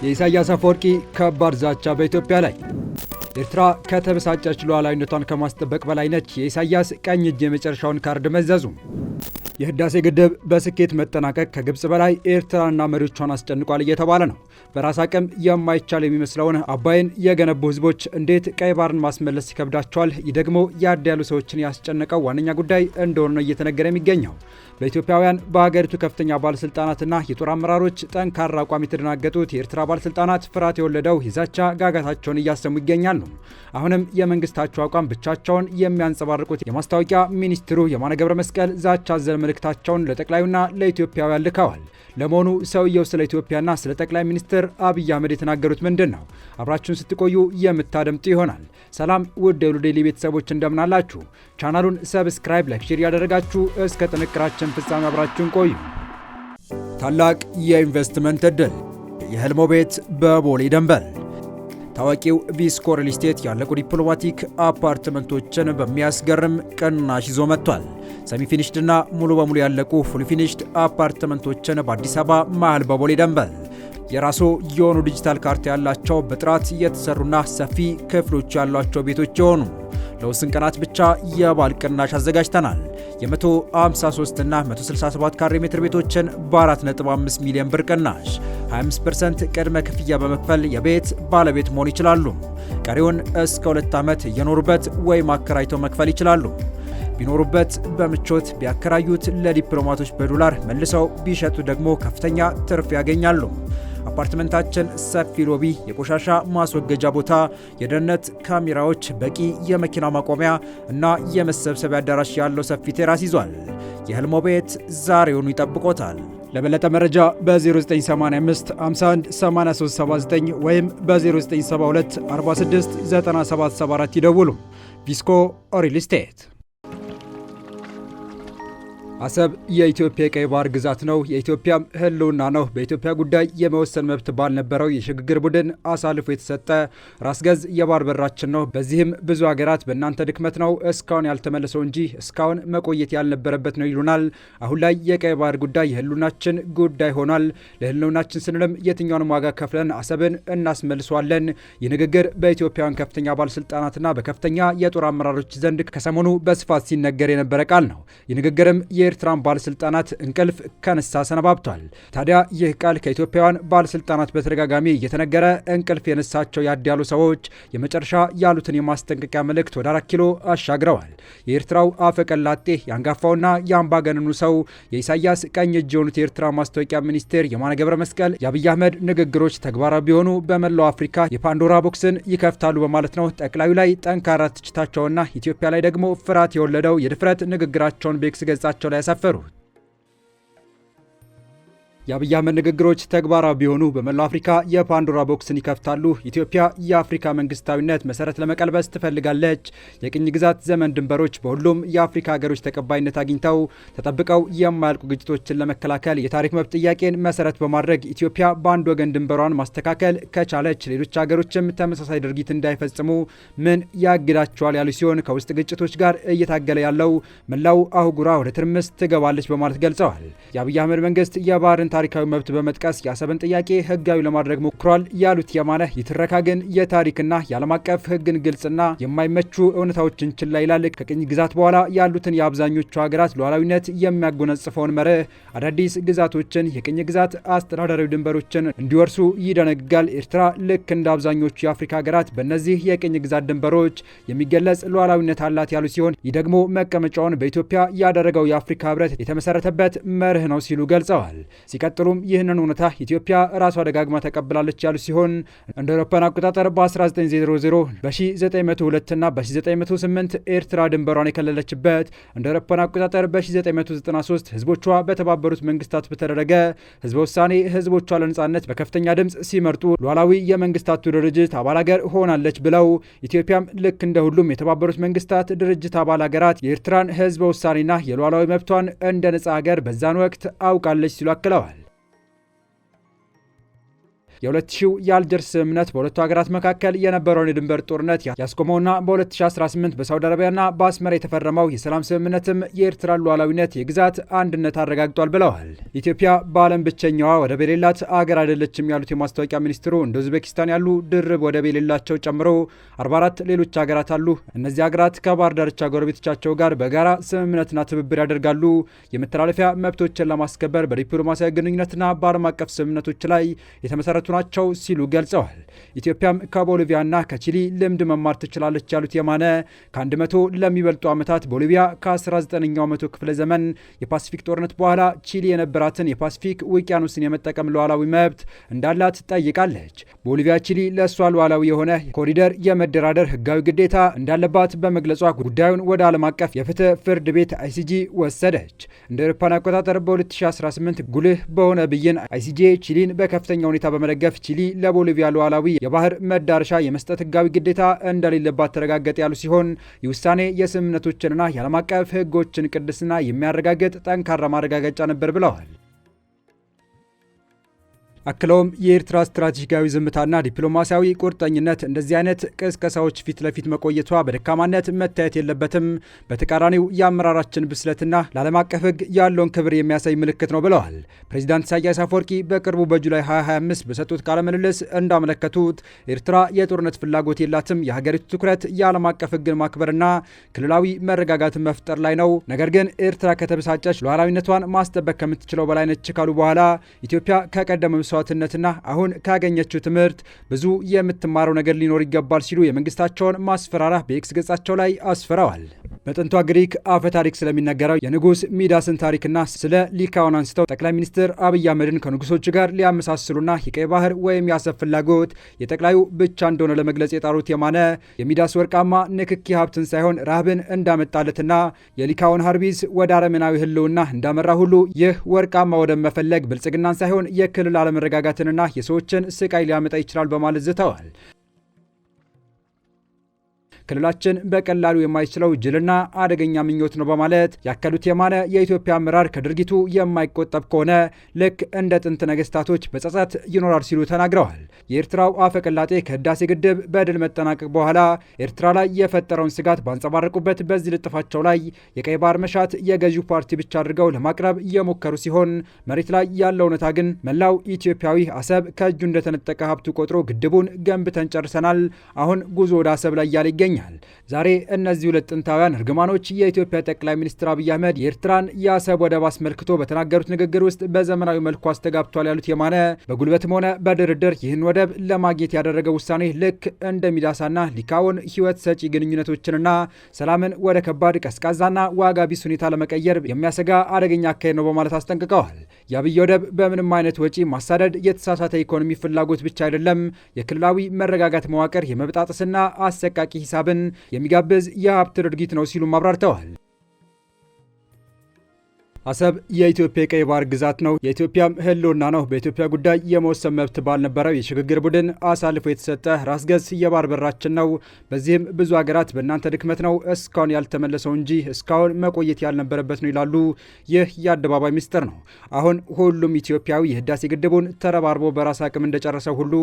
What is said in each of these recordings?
የኢሳያስ አፈወርቂ ከባድ ዛቻ በኢትዮጵያ ላይ። ኤርትራ ከተበሳጨች ሉዓላዊነቷን ከማስጠበቅ በላይ ነች። የኢሳያስ ቀኝ እጅ የመጨረሻውን ካርድ መዘዙ። የህዳሴ ግድብ በስኬት መጠናቀቅ ከግብጽ በላይ ኤርትራና መሪዎቿን አስጨንቋል እየተባለ ነው። በራስ አቅም የማይቻል የሚመስለውን አባይን የገነቡ ህዝቦች እንዴት ቀይ ባህርን ማስመለስ ይከብዳቸዋል? ይህ ደግሞ ያሉ ሰዎችን ያስጨነቀው ዋነኛ ጉዳይ እንደሆነ ነው እየተነገረ የሚገኘው። በኢትዮጵያውያን በሀገሪቱ ከፍተኛ ባለስልጣናትና የጦር አመራሮች ጠንካራ አቋም የተደናገጡት የኤርትራ ባለስልጣናት ፍርሃት የወለደው የዛቻ ጋጋታቸውን እያሰሙ ይገኛሉ። አሁንም የመንግስታቸው አቋም ብቻቸውን የሚያንጸባርቁት የማስታወቂያ ሚኒስትሩ የማነ ገብረ መስቀል ዛቻ አዘል መልእክታቸውን ለጠቅላዩና ለኢትዮጵያውያን ልከዋል። ለመሆኑ ሰውየው ስለ ኢትዮጵያና ስለ ጠቅላይ ሚኒስትር አብይ አህመድ የተናገሩት ምንድን ነው? አብራችሁን ስትቆዩ የምታደምጡ ይሆናል። ሰላም ውድ የሁሉ ዴይሊ ቤተሰቦች እንደምናላችሁ። ቻናሉን ሰብስክራይብ፣ ላይክ፣ ሼር ያደረጋችሁ እስከ ጥንቅራችን ፍጻሜ አብራችሁን ቆዩ። ታላቅ የኢንቨስትመንት ዕድል፣ የህልሞ ቤት በቦሌ ደንበል። ታዋቂው ቪስኮ ሪል ስቴት ያለቁ ዲፕሎማቲክ አፓርትመንቶችን በሚያስገርም ቅናሽ ይዞ መጥቷል። ሰሚ ፊኒሽድ እና ሙሉ በሙሉ ያለቁ ፉል ፊኒሽድ አፓርትመንቶችን በአዲስ አበባ መሃል በቦሌ ደንበል የራሱ የሆኑ ዲጂታል ካርታ ያላቸው በጥራት የተሰሩና ሰፊ ክፍሎች ያሏቸው ቤቶች የሆኑ ለውስን ቀናት ብቻ የባል ቅናሽ አዘጋጅተናል። የ153 እና 167 ካሬ ሜትር ቤቶችን በ4.5 ሚሊዮን ብር ቅናሽ 25% ቅድመ ክፍያ በመክፈል የቤት ባለቤት መሆን ይችላሉ። ቀሪውን እስከ 2 ዓመት እየኖሩበት ወይም አከራይተው መክፈል ይችላሉ። ቢኖሩበት በምቾት ቢያከራዩት ለዲፕሎማቶች በዶላር መልሰው ቢሸጡ ደግሞ ከፍተኛ ትርፍ ያገኛሉ። አፓርትመንታችን ሰፊ ሎቢ፣ የቆሻሻ ማስወገጃ ቦታ፣ የደህንነት ካሜራዎች፣ በቂ የመኪና ማቆሚያ እና የመሰብሰቢያ አዳራሽ ያለው ሰፊ ቴራስ ይዟል። የህልሞ ቤት ዛሬውኑ ይጠብቆታል። ለበለጠ መረጃ በ0985 51 8379 ወይም በ0972 46 9774 ይደውሉ። ቪስኮ ሪል ስቴት። አሰብ የኢትዮጵያ የቀይ ባህር ግዛት ነው። የኢትዮጵያም ህልውና ነው። በኢትዮጵያ ጉዳይ የመወሰን መብት ባልነበረው የሽግግር ቡድን አሳልፎ የተሰጠ ራስ ገዝ የባህር በራችን ነው። በዚህም ብዙ ሀገራት በእናንተ ድክመት ነው እስካሁን ያልተመለሰው እንጂ እስካሁን መቆየት ያልነበረበት ነው ይሉናል። አሁን ላይ የቀይ ባህር ጉዳይ የህልውናችን ጉዳይ ሆኗል። ለህልውናችን ስንልም የትኛውንም ዋጋ ከፍለን አሰብን እናስመልሰዋለን። ይህ ንግግር በኢትዮጵያውያን ከፍተኛ ባለስልጣናትና በከፍተኛ የጦር አመራሮች ዘንድ ከሰሞኑ በስፋት ሲነገር የነበረ ቃል ነው። ይህ ንግግርም የኤርትራን ባለስልጣናት እንቅልፍ ከነሳ ሰነባብቷል። ታዲያ ይህ ቃል ከኢትዮጵያውያን ባለስልጣናት በተደጋጋሚ እየተነገረ እንቅልፍ የነሳቸው ያሉ ሰዎች የመጨረሻ ያሉትን የማስጠንቀቂያ መልእክት ወደ 4 ኪሎ አሻግረዋል። የኤርትራው አፈቀላጤ የአንጋፋውና የአምባገነኑ ሰው የኢሳያስ ቀኝ እጅ የሆኑት የኤርትራ ማስታወቂያ ሚኒስቴር የማነ ገብረ መስቀል የአብይ አህመድ ንግግሮች ተግባራዊ ቢሆኑ በመላው አፍሪካ የፓንዶራ ቦክስን ይከፍታሉ በማለት ነው ጠቅላዩ ላይ ጠንካራ ትችታቸውና ኢትዮጵያ ላይ ደግሞ ፍርሃት የወለደው የድፍረት ንግግራቸውን በኤክስ ገጻቸው ያሰፈሩት። የአብይ አህመድ ንግግሮች ተግባራዊ ቢሆኑ በመላው አፍሪካ የፓንዶራ ቦክስን ይከፍታሉ። ኢትዮጵያ የአፍሪካ መንግስታዊነት መሰረት ለመቀልበስ ትፈልጋለች። የቅኝ ግዛት ዘመን ድንበሮች በሁሉም የአፍሪካ ሀገሮች ተቀባይነት አግኝተው ተጠብቀው የማያልቁ ግጭቶችን ለመከላከል የታሪክ መብት ጥያቄን መሰረት በማድረግ ኢትዮጵያ በአንድ ወገን ድንበሯን ማስተካከል ከቻለች ሌሎች ሀገሮችም ተመሳሳይ ድርጊት እንዳይፈጽሙ ምን ያግዳቸዋል ያሉ ሲሆን ከውስጥ ግጭቶች ጋር እየታገለ ያለው መላው አህጉሯ ወደ ትርምስ ትገባለች በማለት ገልጸዋል። የአብይ አህመድ መንግስት የባህርን ታሪካዊ መብት በመጥቀስ የአሰብን ጥያቄ ህጋዊ ለማድረግ ሞክሯል ያሉት የማነ ይትረካ ግን የታሪክና የዓለም አቀፍ ህግን ግልጽና የማይመቹ እውነታዎችን ችላ ይላል። ከቅኝ ግዛት በኋላ ያሉትን የአብዛኞቹ ሀገራት ሉዓላዊነት የሚያጎነጽፈውን መርህ አዳዲስ ግዛቶችን የቅኝ ግዛት አስተዳደራዊ ድንበሮችን እንዲወርሱ ይደነግጋል። ኤርትራ ልክ እንደ አብዛኞቹ የአፍሪካ ሀገራት በእነዚህ የቅኝ ግዛት ድንበሮች የሚገለጽ ሉዓላዊነት አላት ያሉ ሲሆን ይህ ደግሞ መቀመጫውን በኢትዮጵያ ያደረገው የአፍሪካ ህብረት የተመሰረተበት መርህ ነው ሲሉ ገልጸዋል። ሲቀጥሉም ይህንን እውነታ ኢትዮጵያ ራሷ ደጋግማ ተቀብላለች ያሉ ሲሆን እንደ አውሮፓውያን አቆጣጠር በ1900 በ1902 እና በ1908 ኤርትራ ድንበሯን የከለለችበት እንደ አውሮፓውያን አቆጣጠር በ1993 ህዝቦቿ በተባበሩት መንግስታት በተደረገ ህዝበ ውሳኔ ህዝቦቿ ለነጻነት በከፍተኛ ድምፅ ሲመርጡ ሉዓላዊ የመንግስታቱ ድርጅት አባል ሀገር ሆናለች ብለው ኢትዮጵያም ልክ እንደ ሁሉም የተባበሩት መንግስታት ድርጅት አባል ሀገራት የኤርትራን ህዝበ ውሳኔና የሉዓላዊ መብቷን እንደ ነጻ ሀገር በዛን ወቅት አውቃለች ሲሉ አክለዋል። የ2000 የአልጀርስ ስምምነት በሁለቱ ሀገራት መካከል የነበረውን የድንበር ጦርነት ያስቆመውና በ2018 በሳውዲ አረቢያና በአስመራ የተፈረመው የሰላም ስምምነትም የኤርትራን ሉዓላዊነት፣ የግዛት አንድነት አረጋግጧል ብለዋል። ኢትዮጵያ በዓለም ብቸኛዋ ወደብ የሌላት አገር አይደለችም ያሉት የማስታወቂያ ሚኒስትሩ እንደ ኡዝቤኪስታን ያሉ ድርብ ወደብ የሌላቸው ጨምሮ 44 ሌሎች ሀገራት አሉ። እነዚህ ሀገራት ከባህር ዳርቻ ጎረቤቶቻቸው ጋር በጋራ ስምምነትና ትብብር ያደርጋሉ። የመተላለፊያ መብቶችን ለማስከበር በዲፕሎማሲያዊ ግንኙነትና በዓለም አቀፍ ስምምነቶች ላይ የተመሰረቱ ናቸው ሲሉ ገልጸዋል። ኢትዮጵያም ከቦሊቪያና ከቺሊ ልምድ መማር ትችላለች ያሉት የማነ ከ100 ለሚበልጡ ዓመታት ቦሊቪያ ከ19ኛው መቶ ክፍለ ዘመን የፓሲፊክ ጦርነት በኋላ ቺሊ የነበራትን የፓሲፊክ ውቅያኖስን የመጠቀም ሉዓላዊ መብት እንዳላት ጠይቃለች። ቦሊቪያ ቺሊ ለእሷ ሉዓላዊ የሆነ ኮሪደር የመደራደር ህጋዊ ግዴታ እንዳለባት በመግለጿ ጉዳዩን ወደ ዓለም አቀፍ የፍትህ ፍርድ ቤት አይሲጂ ወሰደች። እንደ አውሮፓውያን አቆጣጠር በ2018 ጉልህ በሆነ ብይን አይሲጂ ቺሊን በከፍተኛ ሁኔታ በመደገፍ ቺሊ ለቦሊቪያ ሉዓላዊ የባህር መዳረሻ የመስጠት ህጋዊ ግዴታ እንደሌለባት ተረጋገጠ ያሉ ሲሆን ይህ ውሳኔ የስምምነቶችንና የዓለም አቀፍ ህጎችን ቅድስና የሚያረጋግጥ ጠንካራ ማረጋገጫ ነበር ብለዋል። አክለውም የኤርትራ ስትራቴጂካዊ ዝምታና ዲፕሎማሲያዊ ቁርጠኝነት እንደዚህ አይነት ቅስቀሳዎች ፊት ለፊት መቆየቷ በደካማነት መታየት የለበትም፣ በተቃራኒው የአመራራችን ብስለትና ለዓለም አቀፍ ህግ ያለውን ክብር የሚያሳይ ምልክት ነው ብለዋል። ፕሬዚዳንት ኢሳያስ አፈወርቂ በቅርቡ በጁላይ 2025 በሰጡት ቃለ ምልልስ እንዳመለከቱት ኤርትራ የጦርነት ፍላጎት የላትም፣ የሀገሪቱ ትኩረት የዓለም አቀፍ ህግን ማክበርና ክልላዊ መረጋጋትን መፍጠር ላይ ነው። ነገር ግን ኤርትራ ከተበሳጨች ሉዓላዊነቷን ማስጠበቅ ከምትችለው በላይ ነች ካሉ በኋላ ኢትዮጵያ ከቀደመ መስዋዕትነትና አሁን ካገኘችው ትምህርት ብዙ የምትማረው ነገር ሊኖር ይገባል ሲሉ የመንግስታቸውን ማስፈራሪያ በኤክስ ገጻቸው ላይ አስፍረዋል። በጥንቷ ግሪክ አፈ ታሪክ ስለሚነገረው የንጉስ ሚዳስን ታሪክና ስለ ሊካኦን አንስተው ጠቅላይ ሚኒስትር አብይ አህመድን ከንጉሶች ጋር ሊያመሳስሉና የቀይ ባህር ወይም የአሰብ ፍላጎት የጠቅላዩ ብቻ እንደሆነ ለመግለጽ የጣሩት የማነ የሚዳስ ወርቃማ ንክኪ ሀብትን ሳይሆን ረሃብን እንዳመጣለትና የሊካኦን ሀርቢስ ወደ አረመናዊ ህልውና እንዳመራ ሁሉ ይህ ወርቃማ ወደብ መፈለግ ብልጽግናን ሳይሆን የክልል አለመረጋጋትንና የሰዎችን ስቃይ ሊያመጣ ይችላል በማለት ዝተዋል። ክልላችን በቀላሉ የማይችለው ጅልና አደገኛ ምኞት ነው በማለት ያከሉት የማነ የኢትዮጵያ አመራር ከድርጊቱ የማይቆጠብ ከሆነ ልክ እንደ ጥንት ነገስታቶች በጸጸት ይኖራል ሲሉ ተናግረዋል። የኤርትራው አፈቀላጤ ከህዳሴ ግድብ በድል መጠናቀቅ በኋላ ኤርትራ ላይ የፈጠረውን ስጋት ባንጸባረቁበት በዚህ ልጥፋቸው ላይ የቀይ ባህር መሻት የገዢው ፓርቲ ብቻ አድርገው ለማቅረብ እየሞከሩ ሲሆን መሬት ላይ ያለው እውነታ ግን መላው ኢትዮጵያዊ አሰብ ከእጁ እንደተነጠቀ ሀብቱ ቆጥሮ ግድቡን ገንብተን ጨርሰናል፣ አሁን ጉዞ ወደ አሰብ ላይ እያለ ይገኛል። ዛሬ እነዚህ ሁለት ጥንታውያን እርግማኖች የኢትዮጵያ ጠቅላይ ሚኒስትር አብይ አህመድ የኤርትራን የአሰብ ወደብ አስመልክቶ በተናገሩት ንግግር ውስጥ በዘመናዊ መልኩ አስተጋብቷል ያሉት የማነ በጉልበትም ሆነ በድርድር ይህን ወደብ ለማግኘት ያደረገው ውሳኔ ልክ እንደ ሚዳሳና ሊካኦን ህይወት ሰጪ ግንኙነቶችንና ሰላምን ወደ ከባድ ቀዝቃዛና ዋጋ ቢስ ሁኔታ ለመቀየር የሚያሰጋ አደገኛ አካሄድ ነው በማለት አስጠንቅቀዋል። የአብይ ወደብ በምንም አይነት ወጪ ማሳደድ የተሳሳተ ኢኮኖሚ ፍላጎት ብቻ አይደለም፣ የክልላዊ መረጋጋት መዋቅር የመብጣጥስና አሰቃቂ ሂሳብን የሚጋብዝ የሀብት ድርጊት ነው ሲሉ አብራርተዋል። አሰብ የኢትዮጵያ የቀይ ባህር ግዛት ነው፣ የኢትዮጵያም ህልውና ነው። በኢትዮጵያ ጉዳይ የመወሰን መብት ባልነበረው የሽግግር ቡድን አሳልፎ የተሰጠ ራስ ገዝ የባህር በራችን ነው። በዚህም ብዙ ሀገራት በእናንተ ድክመት ነው እስካሁን ያልተመለሰው እንጂ እስካሁን መቆየት ያልነበረበት ነው ይላሉ። ይህ የአደባባይ ሚስጥር ነው። አሁን ሁሉም ኢትዮጵያዊ የህዳሴ ግድቡን ተረባርቦ በራስ አቅም እንደጨረሰው ሁሉ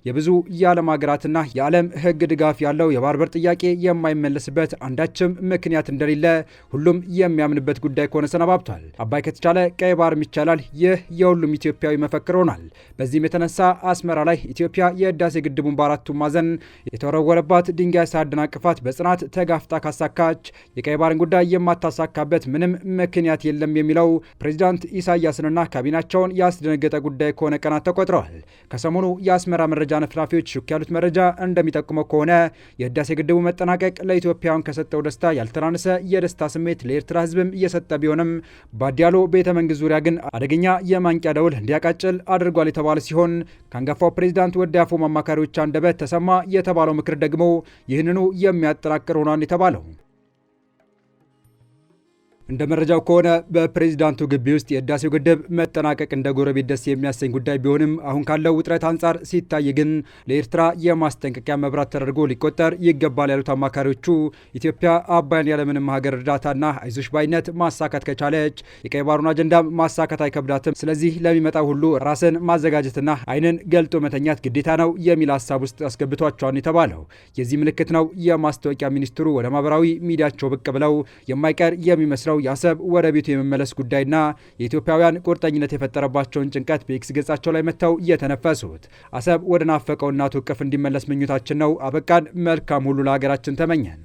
የብዙ የዓለም ሀገራትና የዓለም ህግ ድጋፍ ያለው የባህር በር ጥያቄ የማይመለስበት አንዳችም ምክንያት እንደሌለ ሁሉም የሚያምንበት ጉዳይ ከሆነ ሰነባብቷል። አባይ ከተቻለ ቀይ ባህርም ይቻላል። ይህ የሁሉም ኢትዮጵያዊ መፈክር ሆኗል። በዚህም የተነሳ አስመራ ላይ ኢትዮጵያ የህዳሴ ግድቡን በአራቱም ማዕዘን የተወረወረባት ድንጋይ ሳያደናቅፋት በጽናት ተጋፍጣ ካሳካች የቀይ ባህርን ጉዳይ የማታሳካበት ምንም ምክንያት የለም የሚለው ፕሬዚዳንት ኢሳያስንና ካቢናቸውን ያስደነገጠ ጉዳይ ከሆነ ቀናት ተቆጥረዋል። ከሰሞኑ የአስመራ መረጃ ነፍናፊዎች ሹክ ያሉት መረጃ እንደሚጠቁመው ከሆነ የህዳሴ ግድቡ መጠናቀቅ ለኢትዮጵያውያን ከሰጠው ደስታ ያልተናነሰ የደስታ ስሜት ለኤርትራ ህዝብም እየሰጠ ቢሆንም ባዲያሎ ቤተ መንግስት ዙሪያ ግን አደገኛ የማንቂያ ደውል እንዲያቃጭል አድርጓል የተባለ ሲሆን ከአንጋፋው ፕሬዚዳንት ወደ አፎም አማካሪዎች አንደበት ተሰማ የተባለው ምክር ደግሞ ይህንኑ የሚያጠናክር ሆኗል የተባለው። እንደ መረጃው ከሆነ በፕሬዚዳንቱ ግቢ ውስጥ የህዳሴው ግድብ መጠናቀቅ እንደ ጎረቤት ደስ የሚያሰኝ ጉዳይ ቢሆንም አሁን ካለው ውጥረት አንጻር ሲታይ ግን ለኤርትራ የማስጠንቀቂያ መብራት ተደርጎ ሊቆጠር ይገባል ያሉት አማካሪዎቹ ኢትዮጵያ አባይን ያለምንም ሀገር እርዳታና አይዞሽ ባይነት ማሳካት ከቻለች የቀይ ባህሩን አጀንዳ ማሳካት አይከብዳትም። ስለዚህ ለሚመጣው ሁሉ ራስን ማዘጋጀትና አይንን ገልጦ መተኛት ግዴታ ነው የሚል ሀሳብ ውስጥ አስገብቷቸዋል የተባለው የዚህ ምልክት ነው የማስታወቂያ ሚኒስትሩ ወደ ማህበራዊ ሚዲያቸው ብቅ ብለው የማይቀር የሚመስለው የአሰብ ወደ ቤቱ የመመለስ ጉዳይና የኢትዮጵያውያን ቁርጠኝነት የፈጠረባቸውን ጭንቀት በኤክስ ገጻቸው ላይ መጥተው እየተነፈሱት። አሰብ ወደ ናፈቀው እናቱ እቅፍ እንዲመለስ ምኞታችን ነው። አበቃን። መልካም ሁሉ ለሀገራችን ተመኘን።